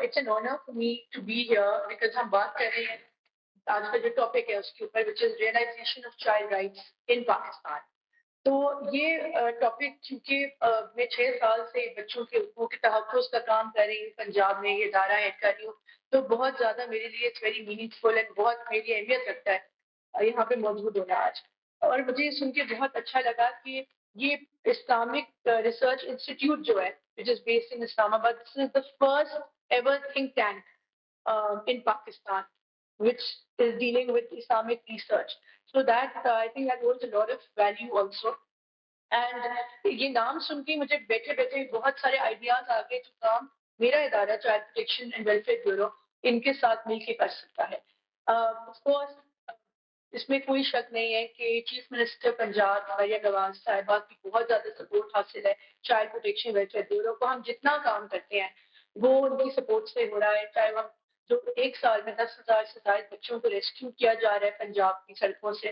it's an honor for me to be here because ہم بات کر رہے ہیں آج کا جو ٹاپک ہے اس کے اوپر which is realization of child rights in Pakistan. تو یہ ٹاپک چونکہ میں 6 سال سے بچوں کے حقوق کے تحفظ کا کام کر رہی ہوں پنجاب میں، یہ ادارہ ہیڈ کر رہی ہوں، تو بہت زیادہ میرے لیے it's very meaningful and بہت میری اہمیت رکھتا ہے یہاں پہ موجود ہونا آج. اور مجھے یہ سن کے بہت اچھا لگا کہ یہ اسلامک ریسرچ انسٹیٹیوٹ جو ہے which is based in Islamabad, this is the first ever think tank in Pakistan which is dealing with Islamic research. So that I think that holds a lot of value also. And یہ نام سن کے مجھے بیٹھے بیٹھے بہت سارے ideas آ گئے جو کام میرا ادارہ child protection and welfare bureau ان کے ساتھ مل کے کر سکتا ہے. آف کورس اس میں کوئی شک نہیں ہے کہ چیف منسٹر پنجاب مریم نواز صاحبہ کی بہت زیادہ سپورٹ حاصل ہے چائلڈ پروٹیکشن ویلفیئر بیورو کو. ہم جتنا کام کرتے ہیں وہ ان کی سپورٹ سے ہو رہا ہے، چاہے ہم جو 1 سال میں 10,000 سے زائد بچوں کو ریسکیو کیا جا رہا ہے پنجاب کی سڑکوں سے،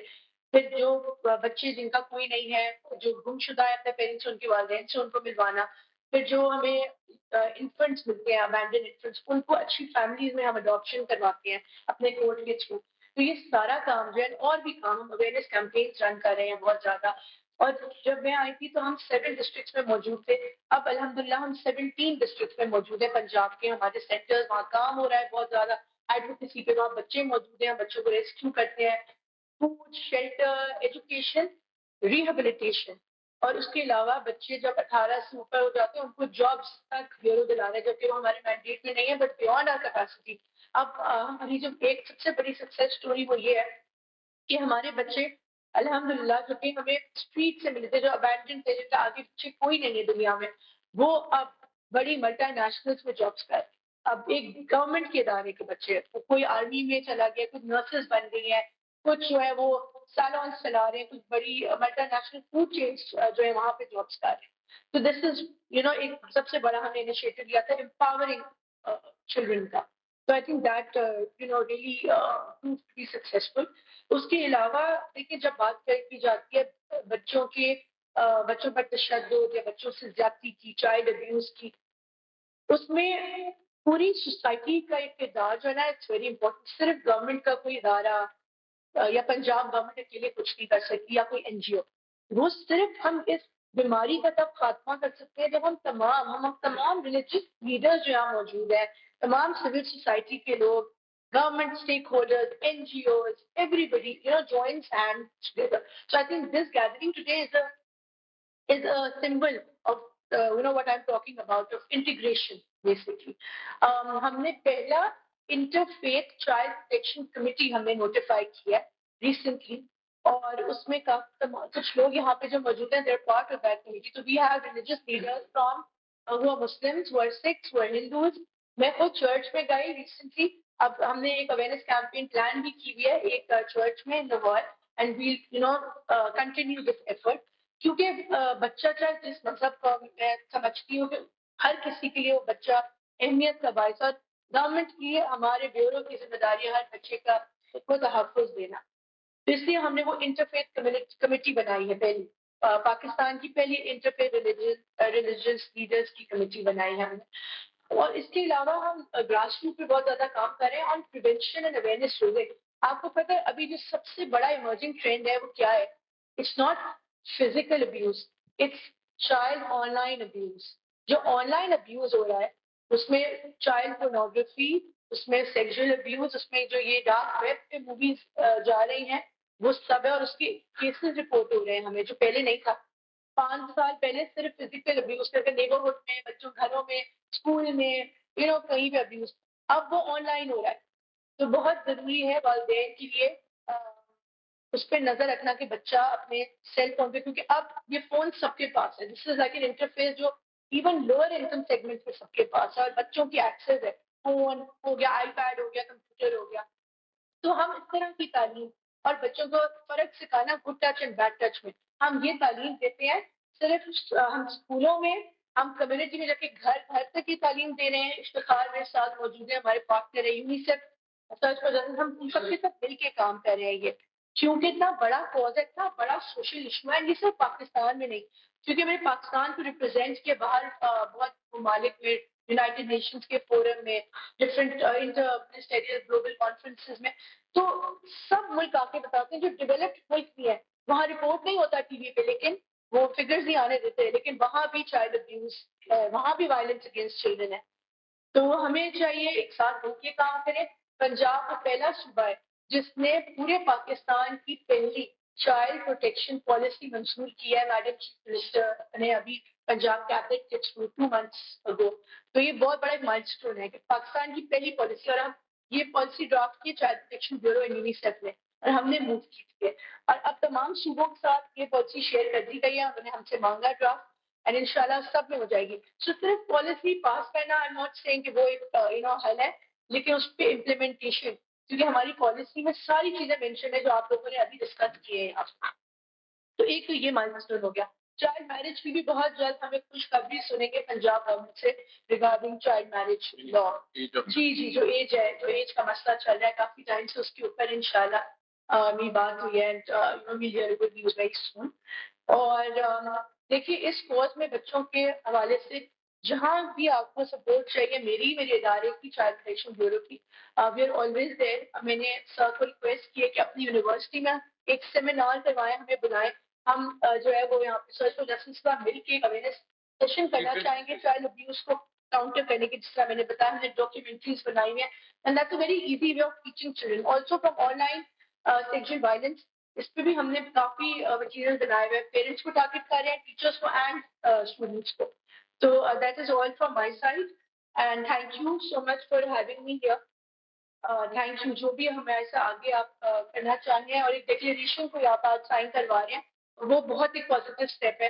پھر جو بچے جن کا کوئی نہیں ہے جو گم شدہ ہے اپنے پیرنٹس ان کے والدین سے ان کو ملوانا، پھر جو ہمیں انفنٹس ملتے ہیں ابینڈن انفنٹس ان کو اچھی فیملیز میں ہم اڈاپشن کرواتے ہیں اپنے کورٹ کے تھرو. تو یہ سارا کام جو ہے اور بھی کام ہم اویئرنیس کیمپینز رن کر رہے ہیں بہت زیادہ. اور جب میں آئی تھی تو ہم 7 ڈسٹرکٹس میں موجود تھے، اب الحمدللہ ہم 17 ڈسٹرکٹس میں موجود ہیں پنجاب کے. ہمارے سینٹرز وہاں کام ہو رہا ہے بہت زیادہ ایڈوکیسی پہ، وہاں بچے موجود ہیں، بچوں کو ریسکیو کرتے ہیں، فوڈ، شیلٹر، ایجوکیشن، ریہیبلیٹیشن. اور اس کے علاوہ بچے جب 18 سے اوپر ہو جاتے ہیں ان کو جابس تک بیورو دلا رہا ہے، جبکہ وہ ہمارے مینڈیٹ میں نہیں ہے بٹ بیونڈ آر کیپیسٹی. اب ہماری جو ایک سب سے بڑی سکسیس اسٹوری وہ یہ ہے کہ ہمارے بچے الحمدللہ جو کہ ہمیں اسٹریٹ سے ملے تھے، جو ابینڈن تھے، جن کا آگے پیچھے کوئی نہیں ہے دنیا میں، وہ اب بڑی ملٹی نیشنلز میں جابس کر. اب ایک گورنمنٹ کے ادارے کے بچے، کوئی آرمی میں چلا گیا، کچھ نرسز بن گئی ہیں، کچھ جو ہے وہ سالونس چلا رہے ہیں، کچھ بڑی ملٹی نیشنل فوڈ چینز جو ہے وہاں پہ جابس کر رہے ہیں. تو دس از ایک سب سے بڑا ہم نے انیشیٹو لیا تھا امپاورنگ چلڈرن کا. So I think that really proved to be successful. اس کے علاوہ دیکھیے جب بات کی جاتی ہے بچوں پر تشدد یا بچوں سے زیادتی کی، چائلڈ ابیوز کی، اس میں پوری سوسائٹی کا ایک کردار جو ہے نا اٹس ویری امپورٹنٹ. صرف گورنمنٹ کا کوئی ادارہ یا پنجاب گورنمنٹ اکیلے کچھ نہیں کر سکتی یا کوئی این جی او. وہ صرف ہم اس بیماری کا تب خاتمہ کر سکتے ہیں جب ہم تمام ریلیجیس لیڈرز جو یہاں موجود ہیں، تمام سول سوسائٹی کے لوگ، government stakeholders, N G Os, everybody joins hands together. So I think this gathering today is a symbol of what I'm talking about, of integration basically. ہم نے پہلا انٹرفیتھ چائلڈ پروٹیکشن کمیٹی ہم نے notify کیا recently, اور اس میں کچھ لوگ یہاں پہ جو موجود ہیں they're part of that committee. So we have religious leaders from who are Muslims, who are Sikhs, who are Hindus. میں خود چرچ میں گئی ریسنٹلی. اب ہم نے ایک اویئرنیس کیمپین پلان بھی کی ہوئی ہے ایک چرچ میں Lahore, and we'll continue this effort. کیونکہ بچہ چاہے جس مذہب کا، میں سمجھتی ہوں کہ ہر کسی کے لیے وہ بچہ اہمیت کا باعث، اور گورنمنٹ کی ہمارے بیورو کی ذمہ داری ہے ہر بچے کا کو تحفظ دینا. تو اس لیے ہم نے وہ انٹرفیتھ کمیٹی بنائی ہے، پہلی پاکستان کی پہلی انٹرفیتھ ریلیجیس لیڈرز کی کمیٹی بنائی ہے ہم نے. اور اس کے علاوہ ہم گراس روٹ پہ بہت زیادہ کام کر رہے ہیں on prevention and awareness raising. آپ کو پتہ ہے ابھی جو سب سے بڑا ایمرجنگ ٹرینڈ ہے وہ کیا ہے؟ It's not physical abuse, it's child online abuse. جو آن لائن ابیوز ہو رہا ہے اس میں چائلڈ پورنوگرافی، اس میں سیکشل ابیوز، اس میں جو یہ ڈارک ویب پہ موویز جا رہی ہیں وہ سب ہے. اور اس کے کیسز رپورٹ ہو رہے ہیں ہمیں جو پہلے نہیں تھا. 5 سال پہلے صرف فزیکل ابیوز کر کے نیبرہڈ میں، بچوں گھروں میں، اسکول میں، کہیں پہ ابیوز. اب وہ آن لائن ہو رہا ہے. تو بہت ضروری ہے والدین کے لیے اس پہ نظر رکھنا کہ بچہ اپنے سیل فون پہ، کیونکہ اب یہ فون سب کے پاس ہے. دس از لائک این انٹرفیس جو ایون لوور انکم سیگمنٹ پہ سب کے پاس ہے، اور بچوں کی ایکسیس ہے. فون ہو گیا، آئی پیڈ ہو گیا، کمپیوٹر ہو گیا. تو ہم اس طرح کی تعلیم اور بچوں کو فرق سکھانا good touch and bad touch میں، ہم یہ تعلیم دیتے ہیں. صرف ہم اسکولوں میں، ہم کمیونٹی میں جا کے گھر گھر تک یہ تعلیم دے رہے ہیں. اشتخار میرے ساتھ موجود ہیں، ہمارے پارٹنر ہے یونیسیف سرچ پر. ہم سب کے ساتھ مل کے کام کر رہے ہیں یہ، کیونکہ اتنا بڑا کاز ہے، اتنا بڑا سوشل ایشو ہے. یہ صرف پاکستان میں نہیں، کیونکہ میں نے پاکستان کو ریپرزینٹ کیا باہر بہت ممالک میں یونائٹیڈ نیشنز کے فورم میں, different inter ministerial global conferences میں, تو سب ملک آ کے بتاتے ہیں. جو ڈیولپڈ ملک بھی ہے وہاں رپورٹ نہیں ہوتا ٹی وی پہ, لیکن وہ فگرز نہیں آنے دیتے, لیکن وہاں بھی چائلڈ ابیوز ہے, وہاں بھی وائلنس اگینسٹ چلڈرن ہے. تو ہمیں چاہیے ایک ساتھ مل کے کام کریں. پنجاب وہ پہلا صوبہ ہے جس نے پورے پاکستان کی پہلی چائلڈ پروٹیکشن پالیسی منظور کیا ہے. میڈم چیف منسٹر نے ابھی پنجاب کیبنٹ کے تھرو 2 months ago. تو یہ بہت بڑا ایک مائلسٹون ہے کہ پاکستان کی پہلی پالیسی, اور ہم یہ پالیسی ڈرافٹ کی child protection bureau and UNICEF نے, اور ہم نے موو کی تھی. اور اب تمام صوبوں کے ساتھ یہ پالیسی شیئر کر دی گئی ہے, انہوں نے ہم سے مانگا ڈرافٹ, اینڈ انشاءاللہ سب میں ہو جائے گی. سو صرف پالیسی پاس کرنا, آئی ایم ناٹ سیئنگ کہ وہ ایک حل ہے, لیکن اس پہ امپلیمنٹیشن, کیونکہ ہماری پالیسی میں ساری چیزیں مینشن ہے جو آپ لوگوں نے ابھی ڈسکس کیے ہیں. تو ایک تو یہ مائلسٹون ہو گیا. چائلڈ میرج کی بھی بہت جلد ہمیں خوشخبری سنیں گے پنجاب گورنمنٹ سے ریگارڈنگ چائلڈ میرج لا. جی جو ایج ہے, جو ایج کا مسئلہ چل رہا ہے کافی ٹائم سے, اس کے اوپر انشاءاللہ میری بات ہوئی ہے. اور دیکھیے اس کوز میں بچوں کے حوالے سے جہاں بھی آپ کو سپورٹ چاہیے, میرے ادارے کی چائلڈ پروٹیکشن بیورو کی, وی آر آلویز دیر. میں نے سر کو ریکویسٹ کی ہے کہ اپنی یونیورسٹی میں ایک سیمینار کروائیں, ہمیں بلائیں. ہم جو ہے وہ یہاں پہ سوشل جسٹس کا مل کے اویئرنیس سیشن کرنا چاہیں گے چائلڈ ابیوز کو کاؤنٹر کرنے کی. جس طرح میں نے بتایا, ہم نے ڈاکیومنٹریز بنائی ہوئی ہیں, and that's a very easy way of teaching children. Also from online sexual violence, اس پہ بھی ہم نے کافی مٹیریل بنائے ہوئے ہیں. پیرنٹس کو ٹارگیٹ کر رہے ہیں, ٹیچرس کو اینڈ اسٹوڈنٹس کو. تو that is all from my side, and thank you so much for having me here. Thank you. جو بھی ہمیں ایسا آگے آپ کرنا چاہیں, اور ایک ڈکلیریشن کو آپ آج سائن کروا رہے ہیں, وہ بہت ایک پازیٹیو اسٹیپ ہے.